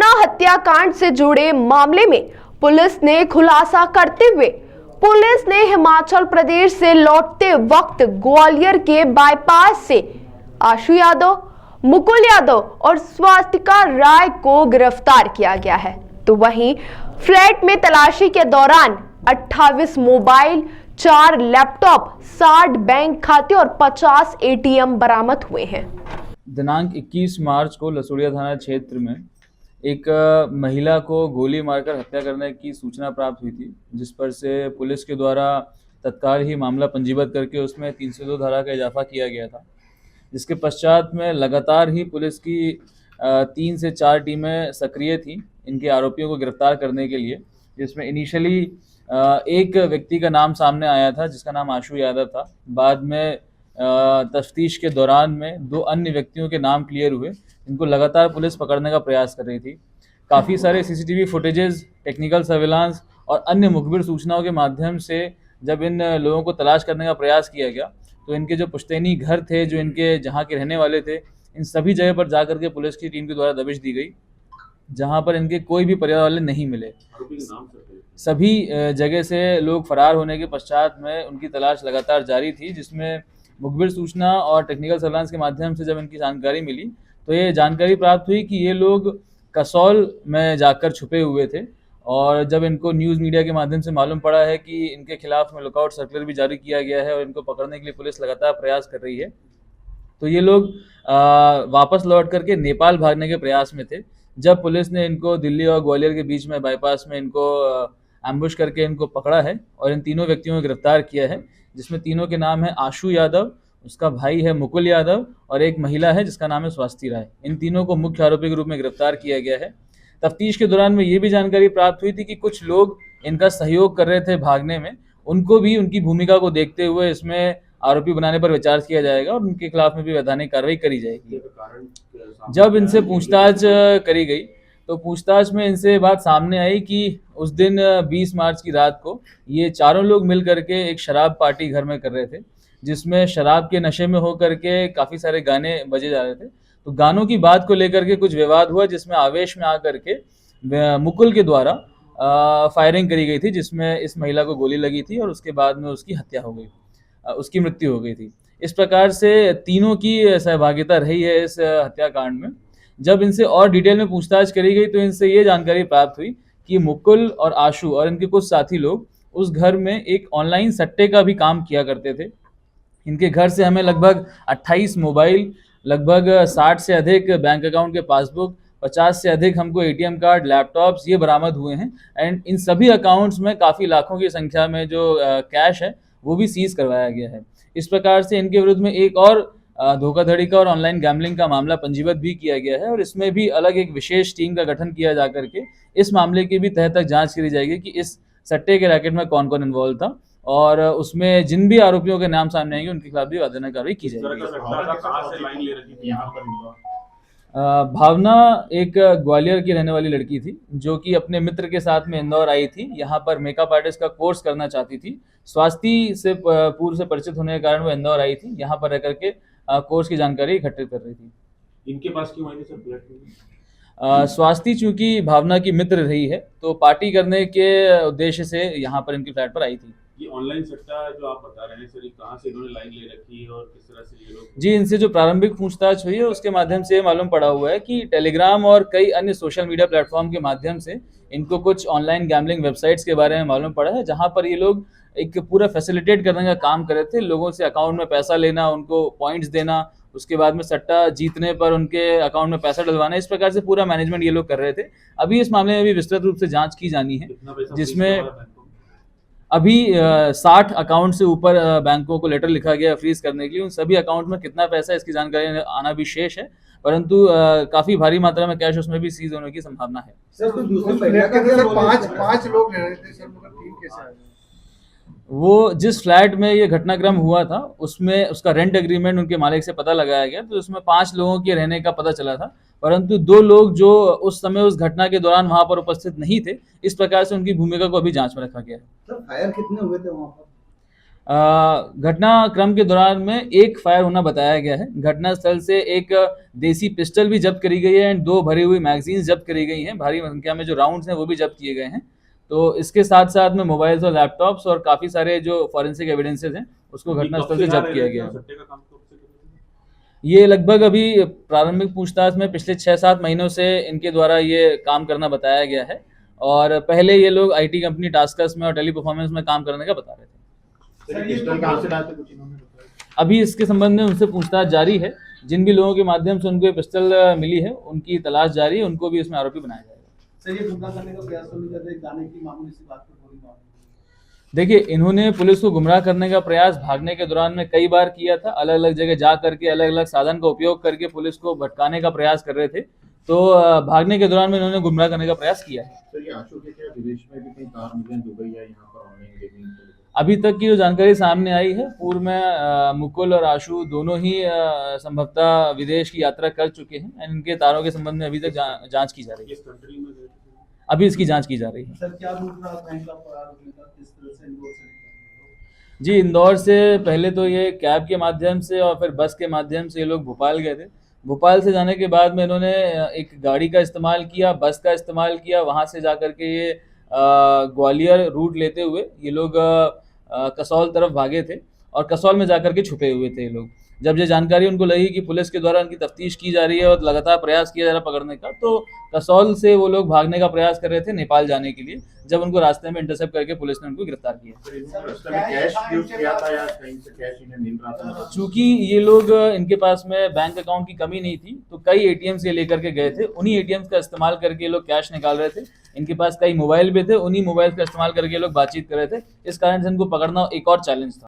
भावना हत्याकांड से जुड़े मामले में पुलिस ने खुलासा करते हुए पुलिस ने हिमाचल प्रदेश से लौटते वक्त ग्वालियर के बाईपास से आशु यादव, मुकुल यादव और स्वास्तिका राय को गिरफ्तार किया गया है। तो वहीं फ्लैट में तलाशी के दौरान 28 मोबाइल, 4 लैपटॉप, 60 बैंक खाते और 50 एटीएम बरामद हुए हैं। दिनांक 21 मार्च को लसुड़िया थाना क्षेत्र में एक महिला को गोली मारकर हत्या करने की सूचना प्राप्त हुई थी, जिस पर से पुलिस के द्वारा तत्काल ही मामला पंजीबद्ध करके उसमें 302 धारा का इजाफा किया गया था। जिसके पश्चात में लगातार ही पुलिस की 3 से 4 टीमें सक्रिय थी इनके आरोपियों को गिरफ्तार करने के लिए, जिसमें इनिशियली एक व्यक्ति का नाम सामने आया था जिसका नाम आशु यादव था। बाद में तफ्तीश के दौरान में 2 अन्य व्यक्तियों के नाम क्लियर हुए, इनको लगातार पुलिस पकड़ने का प्रयास कर रही थी। काफ़ी सारे सीसीटीवी फुटेजेस, टेक्निकल सर्विलांस और अन्य मुखबिर सूचनाओं के माध्यम से जब इन लोगों को तलाश करने का प्रयास किया गया तो इनके जो पुश्तैनी घर थे, जो इनके जहाँ के रहने वाले थे, इन सभी जगह पर जाकर के पुलिस की टीम के द्वारा दबिश दी गई, जहाँ पर इनके कोई भी परिवार वाले नहीं मिले। सभी जगह से लोग फरार होने के पश्चात में उनकी तलाश लगातार जारी थी, जिसमें मुखबिर सूचना और टेक्निकल सर्विलांस के माध्यम से जब इनकी जानकारी मिली तो ये जानकारी प्राप्त हुई कि ये लोग कसौल में जाकर छुपे हुए थे। और जब इनको न्यूज़ मीडिया के माध्यम से मालूम पड़ा है कि इनके खिलाफ में लुकआउट सर्कुलर भी जारी किया गया है और इनको पकड़ने के लिए पुलिस लगातार प्रयास कर रही है, तो ये लोग वापस लौट करके नेपाल भागने के प्रयास में थे। जब पुलिस ने इनको दिल्ली और ग्वालियर के बीच में बाईपास में इनको एम्बुश करके इनको पकड़ा है और इन तीनों व्यक्तियों को गिरफ्तार किया है, जिसमें तीनों के नाम है आशु यादव, उसका भाई है मुकुल यादव और एक महिला है जिसका नाम है स्वास्ति राय। इन तीनों को मुख्य आरोपी के रूप में गिरफ्तार किया गया है। तफ्तीश के दौरान में ये भी जानकारी प्राप्त हुई थी कि कुछ लोग इनका सहयोग कर रहे थे भागने में, उनको भी उनकी भूमिका को देखते हुए इसमें आरोपी बनाने पर विचार किया जाएगा और उनके खिलाफ में भी वैधानिक कार्रवाई करी जाएगी। जब इनसे पूछताछ करी गई तो पूछताछ में इनसे बात सामने आई कि उस दिन 20 मार्च की रात को ये चारों लोग मिल करके एक शराब पार्टी घर में कर रहे थे, जिसमें शराब के नशे में होकर के काफ़ी सारे गाने बजे जा रहे थे। तो गानों की बात को लेकर के कुछ विवाद हुआ, जिसमें आवेश में आकर के मुकुल के द्वारा फायरिंग करी गई थी, जिसमें इस महिला को गोली लगी थी और उसके बाद में उसकी हत्या हो गई, उसकी मृत्यु हो गई थी। इस प्रकार से तीनों की सहभागिता रही है इस हत्याकांड में। जब इनसे और डिटेल में पूछताछ करी गई तो इनसे ये जानकारी प्राप्त हुई कि मुकुल और आशु और इनके कुछ साथी लोग उस घर में एक ऑनलाइन सट्टे का भी काम किया करते थे। इनके घर से हमें लगभग 28 मोबाइल, लगभग 60 से अधिक बैंक अकाउंट के पासबुक, 50 से अधिक हमको एटीएम कार्ड, लैपटॉप्स ये बरामद हुए हैं। एंड इन सभी अकाउंट्स में काफ़ी लाखों की संख्या में जो कैश है वो भी सीज करवाया गया है। इस प्रकार से इनके विरुद्ध में एक और धोखाधड़ी का और ऑनलाइन गैम्बलिंग का मामला पंजीबद्ध भी किया गया है और इसमें भी अलग एक विशेष टीम का गठन किया जा करके इस मामले की भी तह तक जाँच करी जाएगी कि इस सट्टे के रैकेट में कौन कौन इन्वॉल्व था और उसमें जिन भी आरोपियों के नाम सामने आएंगे उनके खिलाफ भी वैधानिक कार्रवाई की जाएगी। भावना एक ग्वालियर की रहने वाली लड़की थी जो कि अपने मित्र के साथ में इंदौर आई थी। यहाँ पर मेकअप आर्टिस्ट का कोर्स करना चाहती थी। स्वास्थ्य से पूर्व से परिचित होने के कारण वो इंदौर आई थी, यहाँ पर रह करके कोर्स की जानकारी इकट्ठित कर रही थी। इनके पास क्यों आई थी सर फ्लैट में? स्वास्थ्य चूंकि भावना की मित्र रही है तो पार्टी करने के उद्देश्य से यहाँ पर इनकी फ्लैट पर आई थी। ये ऑनलाइन सट्टा जो आप बता रहे हैं सर, कहाँ से इन्होंने लाइन ले रखी है और किस तरह से ये लोग? जी, इनसे जो प्रारंभिक पूछताछ हुई है उसके माध्यम से मालूम पड़ा हुआ है कि टेलीग्राम और कई अन्य सोशल मीडिया प्लेटफॉर्म के माध्यम से इनको कुछ ऑनलाइन गैम्बलिंग वेबसाइट्स के बारे में मालूम पड़ा है, जहाँ पर ये लोग एक पूरा फैसिलिटेट करने का काम कर रहे थे। लोगों से अकाउंट में पैसा लेना, उनको पॉइंट्स देना, उसके बाद में सट्टा जीतने पर उनके अकाउंट में पैसा डलवाना, इस प्रकार से पूरा मैनेजमेंट ये लोग कर रहे थे। अभी इस मामले में भी विस्तृत रूप से जांच की जानी है, जिसमें अभी 60 अकाउंट से ऊपर बैंकों को लेटर लिखा गया फ्रीज करने के लिए। उन सभी अकाउंट में कितना पैसा इसकी जानकारी आना भी शेष है, परंतु काफी भारी मात्रा में कैश उसमें भी सीज होने की संभावना है। सर तो दूसरे फ्लैट के अंदर पांच लोग रह रहे थे सर, मगर टीम कैसे आ गई? वो जिस फ्लैट में ये घटनाक्रम हुआ था उसमें उसका रेंट एग्रीमेंट उनके मालिक से पता लगाया गया, तो उसमें 5 लोगों के रहने का पता चला था, परंतु 2 लोग जो उस समय उस घटना के दौरान वहां पर उपस्थित नहीं थे, इस प्रकार से उनकी भूमिका को अभी जांच में रखा गया है। सर फायर कितने हुए थे वहां पर? घटनाक्रम के दौरान में एक फायर होना बताया गया है। घटनास्थल से एक देसी पिस्टल भी जब्त करी गई है एंड 2 भरी हुई मैगजीन्स जब्त करी गई हैं। भारी संख्या में जो राउंड्स हैं वो भी जब्त किए गए हैं। तो इसके साथ साथ में मोबाइल्स और लैपटॉप्स और काफ़ी सारे जो फॉरेंसिक एविडेंसेस हैं उसको घटनास्थल से जब्त किया गया है। सट्टे का काम कब से कर रहे थे? ये लगभग अभी प्रारंभिक पूछताछ में पिछले 6-7 महीनों से इनके द्वारा ये काम करना बताया गया है और पहले ये लोग आईटी कंपनी टास्कस में और टेली परफॉर्मेंस में काम करने का बता रहे थे। सर ये पिस्टल कहाँ से लाए थे कुछ इन्होंने बताया? अभी इसके संबंध में उनसे पूछताछ जारी है। जिन भी लोगों के माध्यम से उनको ये पिस्टल मिली है उनकी तलाश जारी है, उनको भी इसमें आरोपी बनाया जाएगा। सर ये गुमराह करने का प्रयास तो नहीं कर रहे, जाने की मामूली सी बात पर गोली मार देखिए, इन्होंने पुलिस को गुमराह करने का प्रयास भागने के दौरान में कई बार किया था। अलग अलग जगह जा करके अलग अलग साधन का उपयोग करके पुलिस को भटकाने का प्रयास कर रहे थे। तो भागने के दौरान में इन्होंने गुमराह करने का प्रयास किया है। सर ये आशु के क्या विदेश में भी कहीं कार मिले हैं, दुबई या यहाँ पर ऑनलाइन गेमिंग को लेकर? अभी तक की जो जानकारी सामने आई है, पूर्व में मुकुल और आशु दोनों ही संभवतः विदेश की यात्रा कर चुके हैं एंड इनके तारों के संबंध में अभी तक जांच की जा रही है। किस कंट्री में गए थे? अभी इसकी जांच की जा रही है। सर क्या रूट रहा बैंक का फरार होने का, किस तरह से इंदौर से निकला? जी, इंदौर से पहले तो ये कैब के माध्यम से और फिर बस के माध्यम से ये लोग भोपाल गए थे। भोपाल से जाने के बाद में इन्होंने एक गाड़ी का इस्तेमाल किया, बस का इस्तेमाल किया। वहाँ से जा कर के ये ग्वालियर रूट लेते हुए ये लोग कसौल तरफ भागे थे और कसौल में जाकर के छुपे हुए थे ये लोग। जब ये जानकारी उनको लगी कि पुलिस के द्वारा उनकी तफ्तीश की जा रही है और लगातार प्रयास किया जा रहा है पकड़ने का, तो कसौल से वो लोग भागने का प्रयास कर रहे थे नेपाल जाने के लिए। जब उनको रास्ते में इंटरसेप्ट करके पुलिस ने उनको गिरफ्तार किया। सर इन्होंने रास्ते में कैश यूज किया था या कहीं से कैश इन्हें मिल रहा था? चूंकि ये लोग इनके पास में बैंक अकाउंट की कमी नहीं थी तो कई एटीएम से लेकर के गए थे। उन्हीं एटीएम का इस्तेमाल करके ये लोग कैश निकाल रहे थे। इनके पास कई मोबाइल भी थे, उन्हीं मोबाइल का इस्तेमाल करके ये लोग बातचीत कर रहे थे। इस कारण से इनको पकड़ना एक और चैलेंज था।